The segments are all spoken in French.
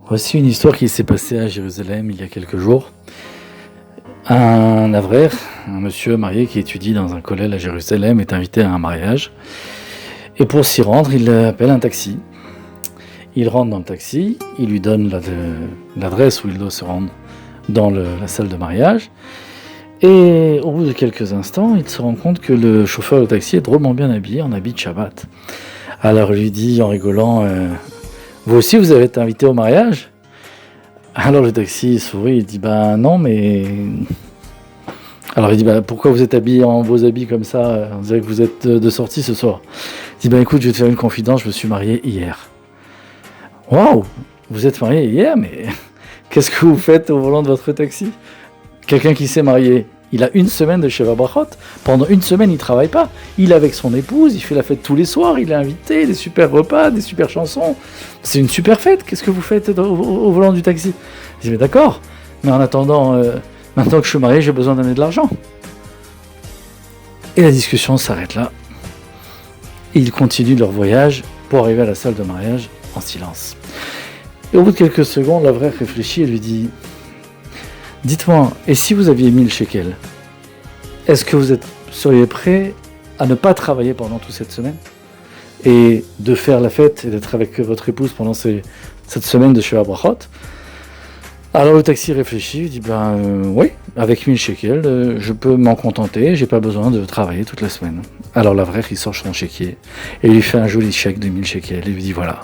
Voici une histoire qui s'est passée à Jérusalem il y a quelques jours. Un avrer, un monsieur marié qui étudie dans un kollel à Jérusalem, est invité à un mariage. Et pour s'y rendre, il appelle un taxi. Il rentre dans le taxi, il lui donne l'adresse où il doit se rendre dans la salle de mariage. Et au bout de quelques instants, il se rend compte que le chauffeur de taxi est drôlement bien habillé, en habit de Shabbat. Alors il lui dit en rigolant, vous aussi vous avez été invité au mariage ? Alors le taxi sourit, il dit non mais... Alors il dit pourquoi vous êtes habillé en vos habits comme ça ? On dirait que vous êtes de sortie ce soir. Il dit écoute, je vais te faire une confidence, je me suis marié hier. Waouh, vous êtes marié hier, mais qu'est-ce que vous faites au volant de votre taxi ? Quelqu'un qui s'est marié, il a une semaine de Sheva Brachot. Pendant une semaine, il ne travaille pas. Il est avec son épouse, il fait la fête tous les soirs, il est invité, des super repas, des super chansons. C'est une super fête. Qu'est-ce que vous faites au volant du taxi ? Je dis mais d'accord, mais en attendant, maintenant que je suis marié, j'ai besoin d'amener de l'argent. Et la discussion s'arrête là. Et ils continuent leur voyage pour arriver à la salle de mariage en silence. Et au bout de quelques secondes, l'avraie réfléchit et lui dit « Dites-moi, et si vous aviez 1000 shekels, est-ce que vous seriez prêt à ne pas travailler pendant toute cette semaine et de faire la fête et d'être avec votre épouse pendant cette semaine de Sheva Brachot ?» Alors le taxi réfléchit, il dit oui, avec 1000 shekels, je peux m'en contenter, j'ai pas besoin de travailler toute la semaine. Alors l'avraie, il sort son chéquier et lui fait un joli chèque de 1000 shekels et lui dit voilà,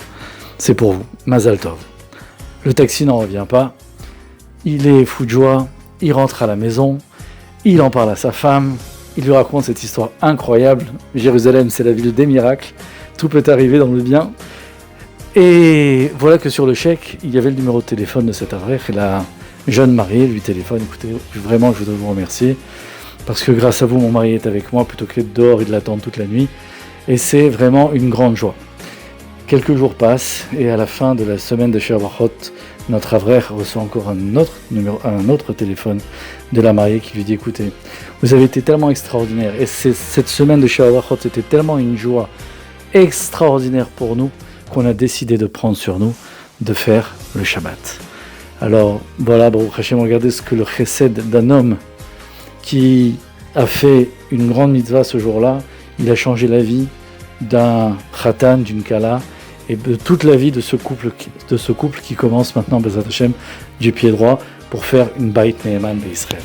c'est pour vous, Mazal Tov. Le taxi n'en revient pas, il est fou de joie, il rentre à la maison, il en parle à sa femme, il lui raconte cette histoire incroyable. Jérusalem, c'est la ville des miracles, tout peut arriver dans le bien. Et voilà que sur le chèque, il y avait le numéro de téléphone de cet avraie et la jeune mariée lui téléphone, écoutez, vraiment je voudrais vous remercier parce que grâce à vous, mon mari est avec moi plutôt que d'être dehors et de l'attendre toute la nuit et c'est vraiment une grande joie. Quelques jours passent et à la fin de la semaine de Sheva Brachot, notre avraie reçoit encore un autre téléphone de la mariée qui lui dit écoutez, vous avez été tellement extraordinaire et cette semaine de Sheva Brachot c'était tellement une joie extraordinaire pour nous qu'on a décidé de prendre sur nous de faire le Shabbat. Alors voilà, Baruch Hashem, regardez ce que le chesed d'un homme qui a fait une grande mitzvah ce jour-là, il a changé la vie d'un khatan, d'une kala, et de toute la vie de ce couple qui commence maintenant, Bezrat Hashem, du pied droit, pour faire une Beit Ne'eman d'Israël.